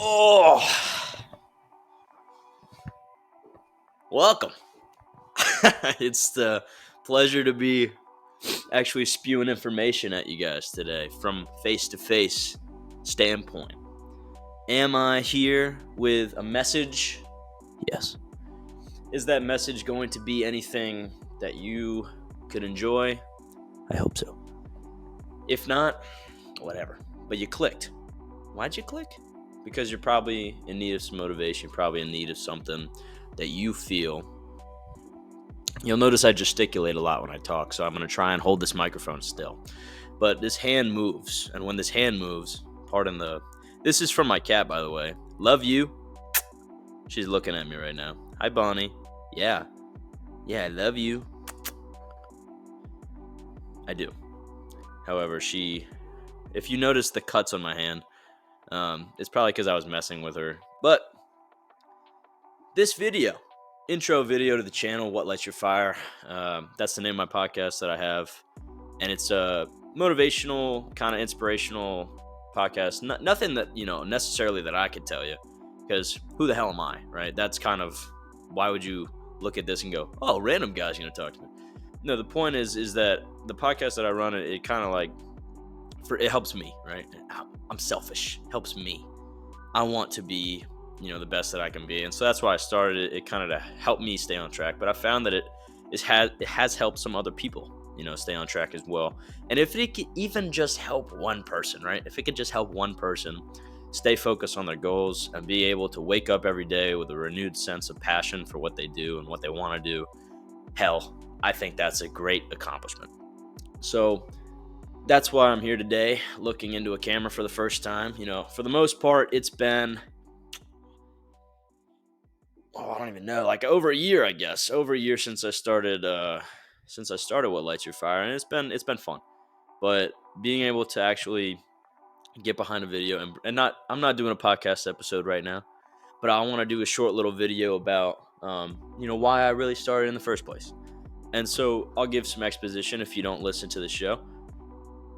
Oh, welcome. It's the pleasure to be actually spewing information at you guys today from face-to-face standpoint. Am I here with a message? Yes. Is that message going to be anything that you could enjoy? I hope so. If not, whatever. But you clicked. Why'd you click? Because you're probably in need of some motivation, probably in need of something that you feel. You'll notice I gesticulate a lot when I talk, so I'm going to try and hold this microphone still. But this hand moves, and when this hand moves, this is from my cat, by the way. Love you. She's looking at me right now. Hi, Bonnie. Yeah, I love you. I do. However, if you notice the cuts on my hand, it's probably because I was messing with her. But this intro video to the channel, What Lights Your Fire, that's the name of my podcast that I have. And it's a motivational, kind of inspirational podcast. Nothing that, necessarily that I could tell you. Because who the hell am I, right? That's kind of, why would you look at this and go, oh, random guy's going to talk to me. No, the point is that the podcast that I run, it kind of like, it helps me, right? I'm selfish. It helps me. I want to be, the best that I can be. And so that's why I started it. It kind of to help me stay on track. But I found that it has helped some other people, stay on track as well. And if it could even just help one person, right? If it could just help one person stay focused on their goals and be able to wake up every day with a renewed sense of passion for what they do and what they want to do, hell, I think that's a great accomplishment. So that's why I'm here today, looking into a camera for the first time. For the most part, it's been, I don't even know, like over a year, I guess. Over a year since I started What Lights Your Fire, and it's been fun. But being able to actually get behind a video and I'm not doing a podcast episode right now, but I want to do a short little video about why I really started in the first place. And so I'll give some exposition if you don't listen to the show,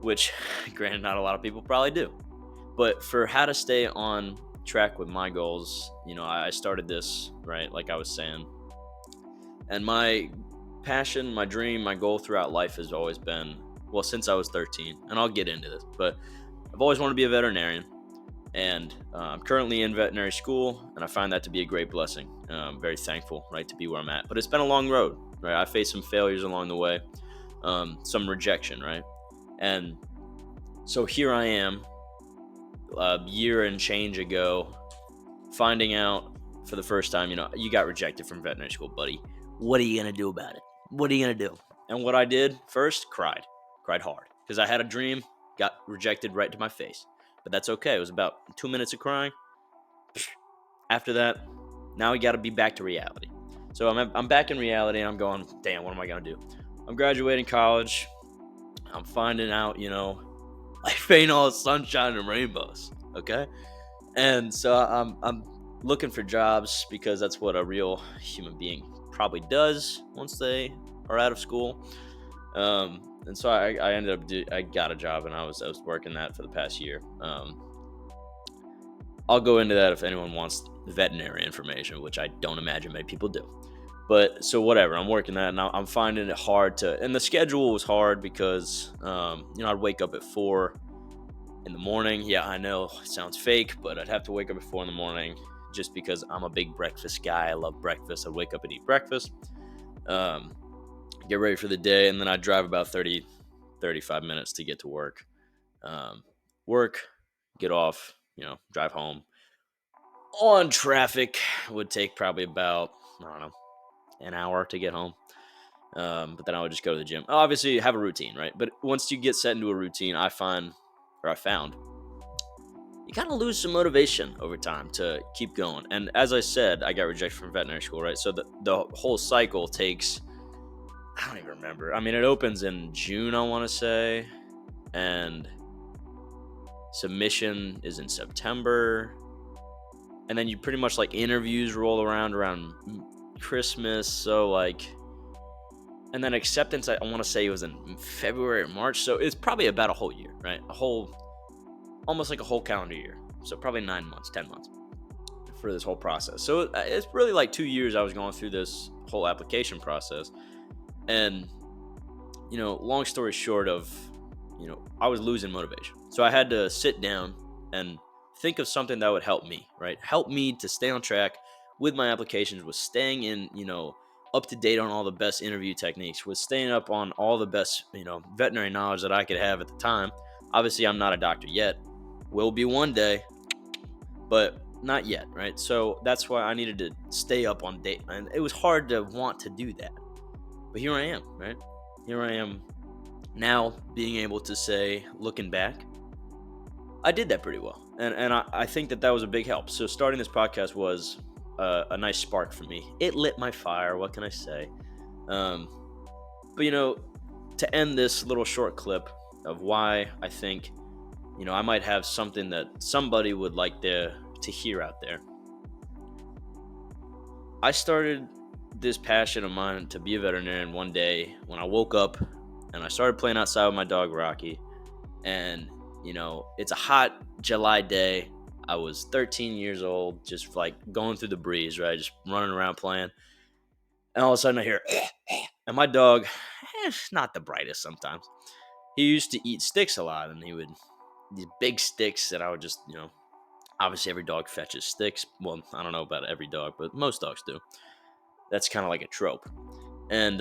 which granted not a lot of people probably do. But for how to stay on track with my goals, I started this, right, like I was saying. And my passion, my dream, my goal throughout life has always been, well, since I was 13, and I'll get into this, but I've always wanted to be a veterinarian. And I'm currently in veterinary school, and I find that to be a great blessing. I'm very thankful, right, to be where I'm at. But it's been a long road, right? I faced some failures along the way, some rejection, right? And so here I am, a year and change ago, finding out for the first time, you got rejected from veterinary school, buddy. What are you going to do about it? What are you going to do? And what I did first, cried hard, because I had a dream, got rejected right to my face. But that's okay. It was about 2 minutes of crying. After that, now we got to be back to reality. So I'm back in reality, and I'm going, damn, what am I going to do? I'm graduating college. I'm finding out, life ain't all sunshine and rainbows, okay? And so I'm looking for jobs, because that's what a real human being probably does once they are out of school. And so I ended up I got a job, and I was working that for the past year. I'll go into that if anyone wants veterinary information, which I don't imagine many people do. But so whatever, I'm working that, and I'm finding it hard and the schedule was hard because, I'd wake up at 4 in the morning. Yeah, I know it sounds fake, but I'd have to wake up at 4 in the morning just because I'm a big breakfast guy. I love breakfast. I'd wake up and eat breakfast, get ready for the day, and then I'd drive about 35 minutes to get to work. Get off, drive home. On traffic would take probably about, an hour to get home. But then I would just go to the gym. Obviously, have a routine, right? But once you get set into a routine, I found you kind of lose some motivation over time to keep going. And as I said, I got rejected from veterinary school, right? So the whole cycle takes, I don't even remember. I mean, it opens in June, I want to say, and submission is in September. And then you pretty much like interviews roll around Christmas. So and then acceptance, I want to say it was in February or March. So it's probably about a whole year, right? Almost like a whole calendar year. So probably 9 months, 10 months for this whole process. So it's really like 2 years I was going through this whole application process. And, long story short of, I was losing motivation. So I had to sit down and think of something that would help me, right? Help me to stay on track with my applications, with staying in, up to date on all the best interview techniques, with staying up on all the best, veterinary knowledge that I could have at the time. Obviously, I'm not a doctor yet. Will be one day, but not yet, right? So that's why I needed to stay up on date. And it was hard to want to do that. But here I am, right? Here I am now being able to say, looking back, I did that pretty well. And I think that was a big help. So starting this podcast was a nice spark for me. It lit my fire. What can I say? But, to end this little short clip of why I think, I might have something that somebody would like to hear out there. I started this passion of mine to be a veterinarian one day when I woke up and I started playing outside with my dog Rocky. And, it's a hot July day. I was 13 years old, just like going through the breeze, right? Just running around playing. And all of a sudden I hear, and my dog, not the brightest sometimes. He used to eat sticks a lot, and these big sticks that I would just, obviously every dog fetches sticks. Well, I don't know about every dog, but most dogs do. That's kind of like a trope. And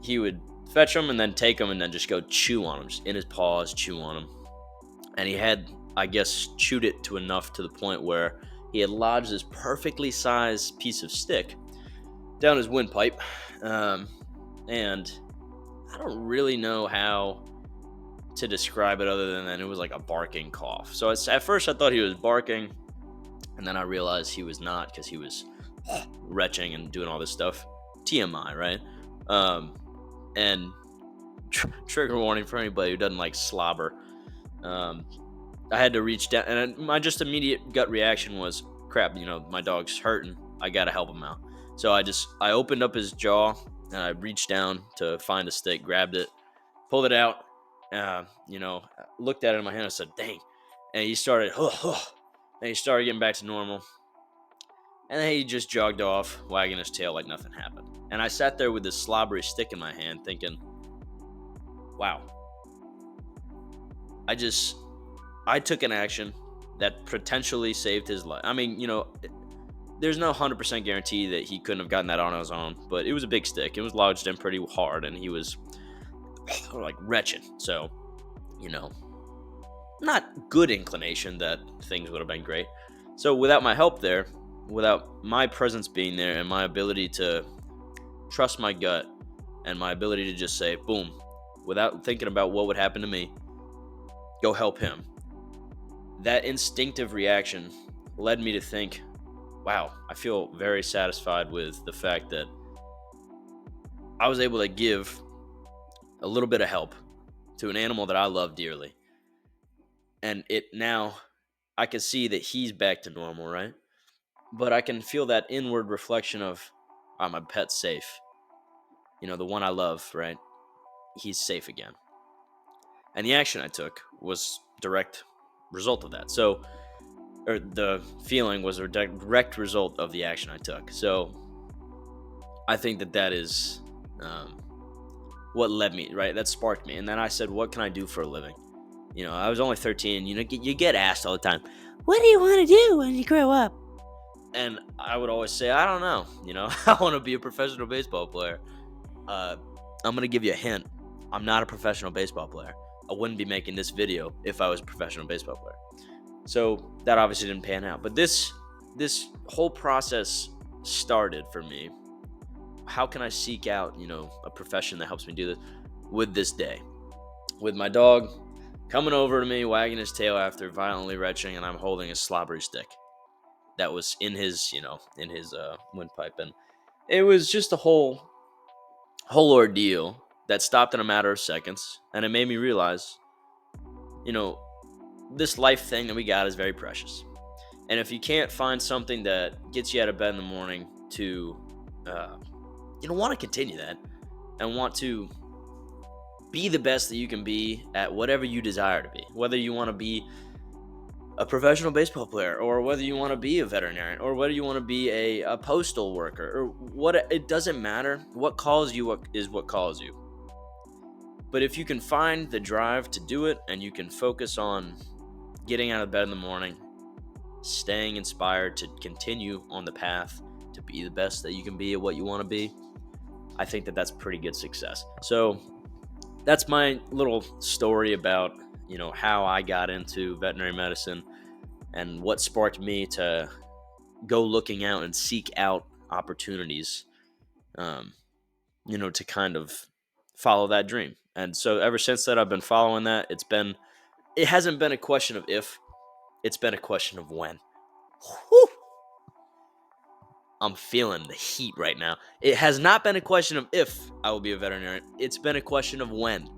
he would fetch them and then take them and then just go chew on them, just in his paws, chew on them. And he had, I guess, chewed it to enough to the point where he had lodged this perfectly sized piece of stick down his windpipe. And I don't really know how to describe it other than that it was like a barking cough. So at first I thought he was barking, and then I realized he was not, because he was retching and doing all this stuff. TMI, right? And trigger warning for anybody who doesn't like slobber. I had to reach down, and my just immediate gut reaction was, crap, my dog's hurting. I gotta help him out. So I opened up his jaw and I reached down to find a stick, grabbed it, pulled it out, looked at it in my hand and said, dang. And he started, and he started getting back to normal. And then he just jogged off, wagging his tail like nothing happened. And I sat there with this slobbery stick in my hand thinking, wow, I took an action that potentially saved his life. I mean, there's no 100% guarantee that he couldn't have gotten that on his own, but it was a big stick. It was lodged in pretty hard, and he was like retching. So, not good inclination that things would have been great. So without my help there, without my presence being there and my ability to trust my gut and my ability to just say, boom, without thinking about what would happen to me, go help him. That instinctive reaction led me to think, wow, I feel very satisfied with the fact that I was able to give a little bit of help to an animal that I love dearly. And now I can see that he's back to normal, right? But I can feel that inward reflection of, my pet's safe. The one I love, right? He's safe again. And the action I took was direct result of that. So, or the feeling was a direct result of the action I took. So I think that is what led me, right? That sparked me. And then I said, what can I do for a living? I was only 13. You get asked all the time, what do you want to do when you grow up? And I would always say, I don't know. I want to be a professional baseball player. I'm going to give you a hint. I'm not a professional baseball player. I wouldn't be making this video if I was a professional baseball player. So that obviously didn't pan out. But this whole process started for me. How can I seek out, a profession that helps me do this with this day? With my dog coming over to me, wagging his tail after violently retching, and I'm holding a slobbery stick that was in his windpipe. And it was just a whole ordeal that stopped in a matter of seconds. And it made me realize, this life thing that we got is very precious. And if you can't find something that gets you out of bed in the morning to, want to continue that and want to be the best that you can be at whatever you desire to be, whether you want to be a professional baseball player, or whether you want to be a veterinarian, or whether you want to be a postal worker, or what, it doesn't matter. What calls you is what calls you. But if you can find the drive to do it, and you can focus on getting out of bed in the morning, staying inspired to continue on the path to be the best that you can be at what you want to be, I think that that's pretty good success. So that's my little story about, how I got into veterinary medicine and what sparked me to go looking out and seek out opportunities, to kind of follow that dream. And so ever since that, I've been following that. It hasn't been a question of if, it's been a question of when. Whew. I'm feeling the heat right now. It has not been a question of if I will be a veterinarian. It's been a question of when.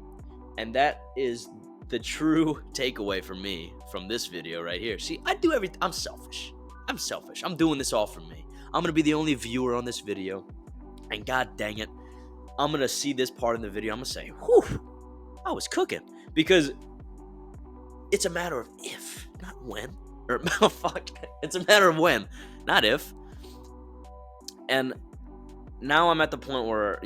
And that is the true takeaway for me from this video right here. See, I do everything. I'm selfish. I'm doing this all for me. I'm going to be the only viewer on this video. And god dang it, I'm going to see this part in the video. I'm going to say, whew, I was cooking. Because it's a matter of if, not when. Or, fuck, it's a matter of when, not if. And now I'm at the point where,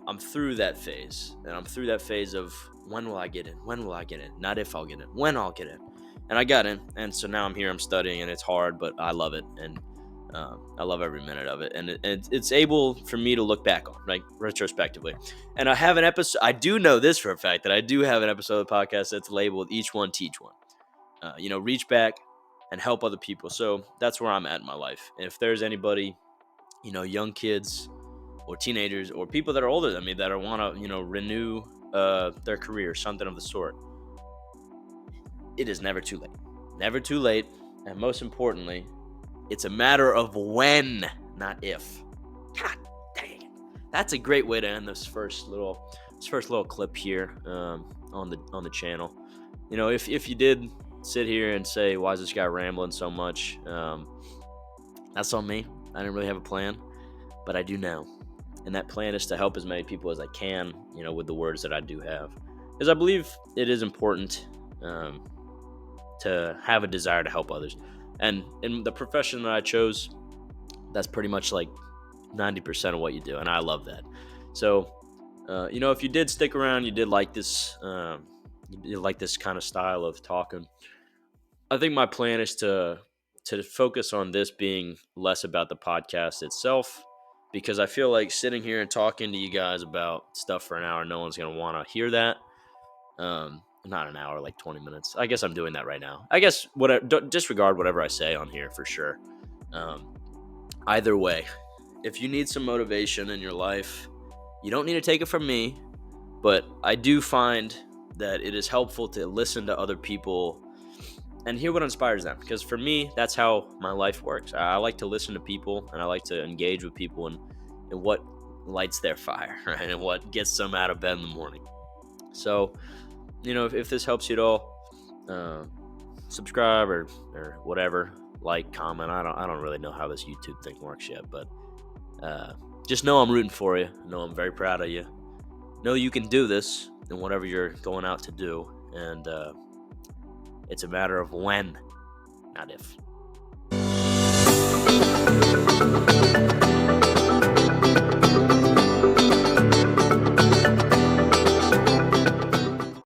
I'm through that phase. And I'm through that phase of when will I get in? When will I get in? Not if I'll get in, when I'll get in. And I got in. And so now I'm here, I'm studying, and it's hard, but I love it. And I love every minute of it. And it's able for me to look back on, like, retrospectively. And I have an episode, I do know this for a fact, that I do have an episode of the podcast that's labeled Each One Teach One. Reach back and help other people. So that's where I'm at in my life. And if there's anybody, young kids or teenagers or people that are older than me that want to, renew their career, something of the sort, it is never too late. Never too late. And most importantly, it's a matter of when, not if. God dang it. That's a great way to end this first little clip here on the channel. If you did sit here and say, why is this guy rambling so much? That's on me. I didn't really have a plan, but I do now. And that plan is to help as many people as I can, with the words that I do have. Because I believe it is important to have a desire to help others. And in the profession that I chose, that's pretty much like 90% of what you do. And I love that. So, if you did stick around, you did like this, kind of style of talking, I think my plan is to focus on this being less about the podcast itself, because I feel like sitting here and talking to you guys about stuff for an hour, no one's going to want to hear that. Not an hour, like 20 minutes. I guess I'm doing that right now. I guess disregard whatever I say on here for sure. Either way, if you need some motivation in your life, you don't need to take it from me, but I do find that it is helpful to listen to other people and hear what inspires them. Because for me, that's how my life works. I like to listen to people, and I like to engage with people and what lights their fire, right? And what gets them out of bed in the morning. So, if this helps you at all, subscribe or whatever, like, comment. I don't really know how this YouTube thing works yet, but just know I'm rooting for you. Know I'm very proud of you. Know you can do this in whatever you're going out to do, and it's a matter of when, not if.